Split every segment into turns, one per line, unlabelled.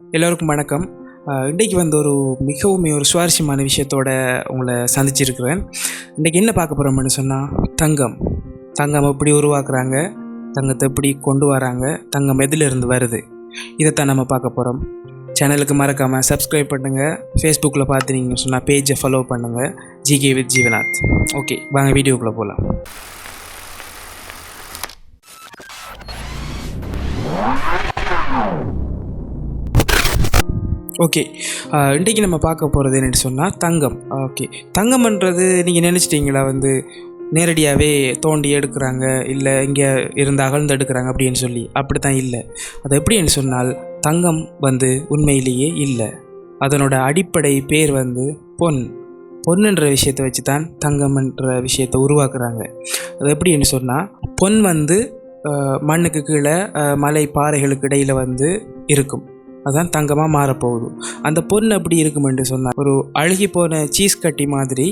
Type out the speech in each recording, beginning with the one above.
எல்லோருக்கும் வணக்கம். இன்றைக்கு ஒரு மிகவும் ஒரு சுவாரஸ்யமான விஷயத்தோட உங்களை சந்திச்சிருக்கிறேன். இன்றைக்கி என்ன பார்க்க போகிறோம்னு சொன்னால் தங்கம் எப்படி உருவாக்குறாங்க, தங்கத்தை எப்படி கொண்டு வராங்க, தங்கம் எதிலிருந்து வருது, இதைத்தான் நம்ம பார்க்க போகிறோம். சேனலுக்கு மறக்காமல் சப்ஸ்கிரைப் பண்ணுங்கள். ஃபேஸ்புக்கில் பார்த்துனீங்கன்னு சொன்னால் பேஜை ஃபாலோ பண்ணுங்கள், ஜிகே வித் ஜீவநாத். ஓகே, வாங்க வீடியோக்குள்ளே போகலாம். ஓகே, இன்றைக்கி நம்ம பார்க்க போகிறது என்னென்னு சொன்னால் தங்கம். ஓகே, தங்கம்ன்றது நீங்கள் நினச்சிட்டிங்களா நேரடியாகவே தோண்டி எடுக்கிறாங்க, இல்லை இங்கே இருந்து அகழ்ந்து எடுக்கிறாங்க அப்படின்னு சொல்லி. அப்படி தான் இல்லை. அது எப்படின்னு சொன்னால் தங்கம் உண்மையிலேயே இல்லை. அதனோட அடிப்படை பேர் பொன்னுன்ற விஷயத்தை வச்சு தான் தங்கம்ன்ற விஷயத்தை உருவாக்குறாங்க. அது எப்படின்னு சொன்னால் பொன் மண்ணுக்கு கீழே மலை பாறைகளுக்கு இடையில் இருக்கும். அதுதான் தங்கமாக மாறப்போகுது. அந்த பொன் எப்படி இருக்குமென்று சொன்னால் ஒரு அழுகி போன சீஸ் கட்டி மாதிரி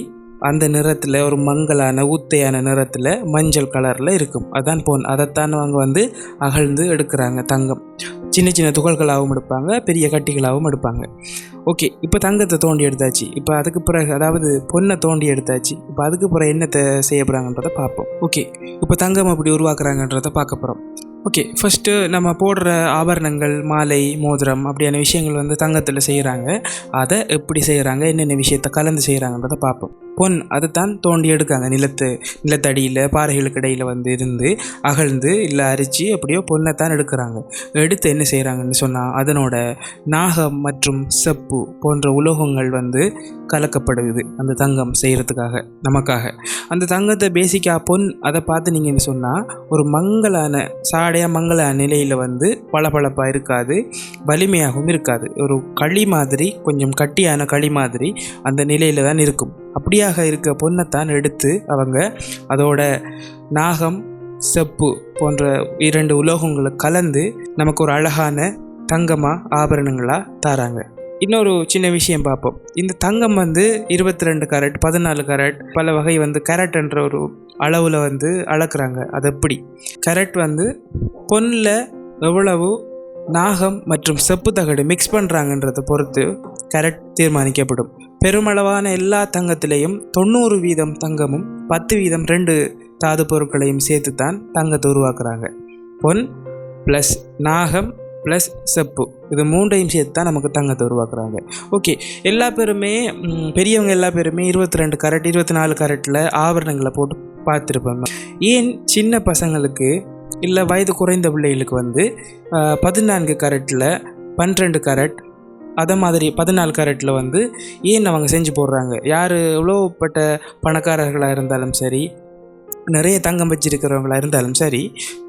அந்த நிறத்தில், ஒரு மங்கலான ஊத்தையான நிறத்தில் மஞ்சள் கலரில் இருக்கும். அதுதான் பொன். அதைத்தான் அவங்க அகழ்ந்து எடுக்கிறாங்க. தங்கம் சின்ன சின்ன துகள்களாகவும் எடுப்பாங்க, பெரிய கட்டிகளாகவும் எடுப்பாங்க. ஓகே, இப்போ தங்கத்தை தோண்டி எடுத்தாச்சு. இப்போ அதுக்கு பிறகு, அதாவது பொண்ணை தோண்டி எடுத்தாச்சு. இப்போ அதுக்கு பிறகு என்னத்தை செய்ய போகிறாங்கன்றதை பார்ப்போம். ஓகே, இப்போ தங்கம் எப்படி உருவாக்குறாங்கன்றதை பார்க்க போகிறோம். ஓகே, ஃபஸ்ட்டு நம்ம போடுற ஆபரணங்கள், மாலை, மோதிரம் அப்படியான விஷயங்கள் தங்கத்தில் செய்கிறாங்க. அதை எப்படி செய்கிறாங்க, என்னென்ன விஷயத்தை கலந்து செய்கிறாங்கன்றதை பார்ப்போம். பொன் அதைத்தான் தோண்டி எடுக்காங்க. நிலத்தடியில் பாறைகளுக்கு இடையில் இருந்து அகழ்ந்து இல்லை அரிச்சு அப்படியோ பொண்ணைத்தான் எடுக்கிறாங்க. எடுத்து என்ன செய்கிறாங்கன்னு சொன்னால் அதனோட நாகம் மற்றும் செப்பு போன்ற உலோகங்கள் கலக்கப்படுது அந்த தங்கம் செய்கிறதுக்காக, நமக்காக. அந்த தங்கத்தை பேசிக்காக பொன் அதை பார்த்து நீங்கன்னு சொன்னால் ஒரு மங்கலான நிலையில் பளபளப்பாக இருக்காது, வலிமையாகவும் இருக்காது. ஒரு களி மாதிரி, கொஞ்சம் கட்டியான களி மாதிரி அந்த நிலையில் தான் இருக்கும். அப்படியாக இருக்க பொண்ணைத்தான் எடுத்து அவங்க அதோட நாகம், செப்பு போன்ற 2 உலோகங்களை கலந்து நமக்கு ஒரு அழகான தங்கமாக ஆபரணங்களாக தராங்க. இன்னொரு சின்ன விஷயம் பார்ப்போம். இந்த தங்கம் 22 கேரட், 14 கேரட், பல வகை கேரட் என்ற ஒரு அளவில் அளக்குறாங்க. அது எப்படி கேரட் பொன்னில் எவ்வளவு நாகம் மற்றும் செப்பு தகடு மிக்ஸ் பண்ணுறாங்கன்றதை பொறுத்து கேரட் தீர்மானிக்கப்படும். பெருமளவான எல்லா தங்கத்திலையும் 90% தங்கமும் 10% 2 தாது பொருட்களையும் சேர்த்து தான் தங்கத்தை உருவாக்குறாங்க. பொன் ப்ளஸ் நாகம் ப்ளஸ் செப்பு, இது 3ஐயும் சேர்த்து தான் நமக்கு தங்கத்தை உருவாக்குறாங்க. ஓகே, எல்லா பேருமே, பெரியவங்க எல்லா பேருமே 22 கேரட் 24 கேரட்டில் ஆபரணங்களை போட்டு பார்த்துருப்பாங்க. ஏன் சின்ன பசங்களுக்கு இல்லை வயது குறைந்த பிள்ளைகளுக்கு 14 கேரட்டில் 12 கேரட், அதை மாதிரி 14 கேரட்டில் ஏன் அவங்க செஞ்சு போடுறாங்க? யார் எவ்வளோப்பட்ட பணக்காரர்களாக இருந்தாலும் சரி, நிறைய தங்கம் வச்சிருக்கிறவங்களா இருந்தாலும் சரி,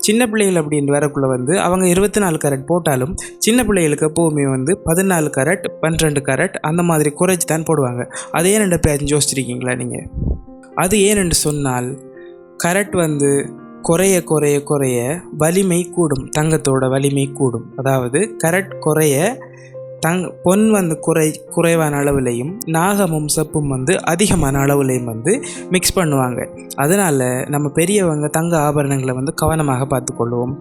சின்ன பிள்ளைகள் அப்படின்னு வரக்குள்ளே அவங்க 24 கேரட் போட்டாலும் சின்ன பிள்ளைகளுக்கு எப்போவுமே 14 கேரட் 12 கேரட் அந்த மாதிரி குறைச்சி தான் போடுவாங்க. அது ஏன்னு பேச்சு யோசிச்சிருக்கீங்களா நீங்கள்? அது ஏனென்று சொன்னால் கேரட் குறைய குறைய குறைய வலிமை கூடும், தங்கத்தோட வலிமை கூடும். அதாவது கேரட் குறைய பொன் குறைவான அளவுலையும் நாகமும் செப்பும் அதிகமான அளவுலையும் மிக்ஸ் பண்ணுவாங்க. அதனால் நம்ம பெரியவங்க தங்க ஆபரணங்களை கவனமாக பார்த்துக்கொள்வோம்,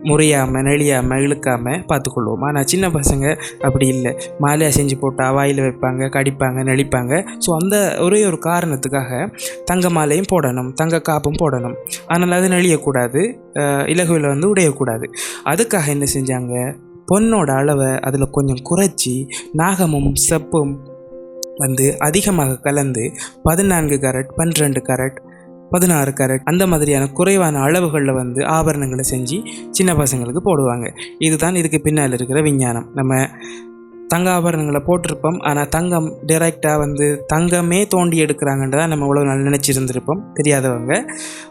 முறையாமல் நெளியாமல் இழுக்காமல் பார்த்துக்கொள்வோம். ஆனால் சின்ன பசங்க அப்படி இல்லை, மாலையாக செஞ்சு போட்டால் வாயில் வைப்பாங்க, கடிப்பாங்க, நெளிப்பாங்க. ஸோ அந்த ஒரே ஒரு காரணத்துக்காக தங்க மாலையும் போடணும், தங்க காப்பும் போடணும். ஆனால் அது நெளியக்கூடாது, இலகுவில் உடையக்கூடாது. அதுக்காக என்ன செஞ்சாங்க, பொண்ணோட அளவை அதில் கொஞ்சம் குறைச்சி நாகமும் செப்பும் அதிகமாக கலந்து 14 கேரட் 12 கேரட் 16 கேரட் அந்த மாதிரியான குறைவான அளவுகளில் ஆபரணங்களை செஞ்சு சின்ன பசங்களுக்கு போடுவாங்க. இதுதான் இதுக்கு பின்னால் இருக்கிற விஞ்ஞானம். நம்ம தங்க ஆபரணங்களை போட்டிருப்போம், ஆனால் தங்கம் டைரெக்டாக தங்கமே தோண்டி எடுக்கிறாங்கன்றதான் நம்ம இவ்வளோ நாள் நினச்சிருந்துருப்போம் தெரியாதவங்க.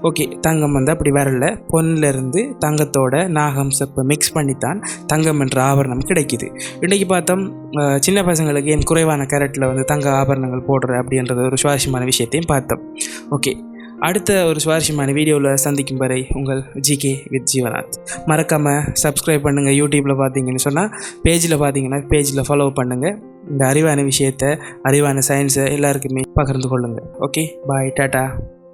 ஓகே, தங்கம் அப்படி வரல. பொன்னிலிருந்து தங்கத்தோட நாகம் செப்பு மிக்ஸ் பண்ணித்தான் தங்கம் என்ற ஆபரணம் கிடைக்கிது. இன்றைக்கி பார்த்தோம், சின்ன பசங்களுக்கு ஏன் குறைவான கேரட்டில் தங்க ஆபரணங்கள் போடுற அப்படின்றது ஒரு சுவாரஸ்யமான விஷயத்தையும் பார்த்தோம். ஓகே, அடுத்த ஒரு சுவாரஸ்யமான வீடியோவில் சந்திக்கும் வரை உங்கள் ஜிகே வித் ஜீவநாத். மறக்காமல் சப்ஸ்கிரைப் பண்ணுங்கள். யூடியூப்பில் பார்த்தீங்கன்னு சொன்னால் பேஜில் ஃபாலோ பண்ணுங்கள். இந்த அறிவான விஷயத்தை, அறிவான சயின்ஸை எல்லாருக்குமே பகிர்ந்து கொள்ளுங்கள். ஓகே, பாய், டாட்டா.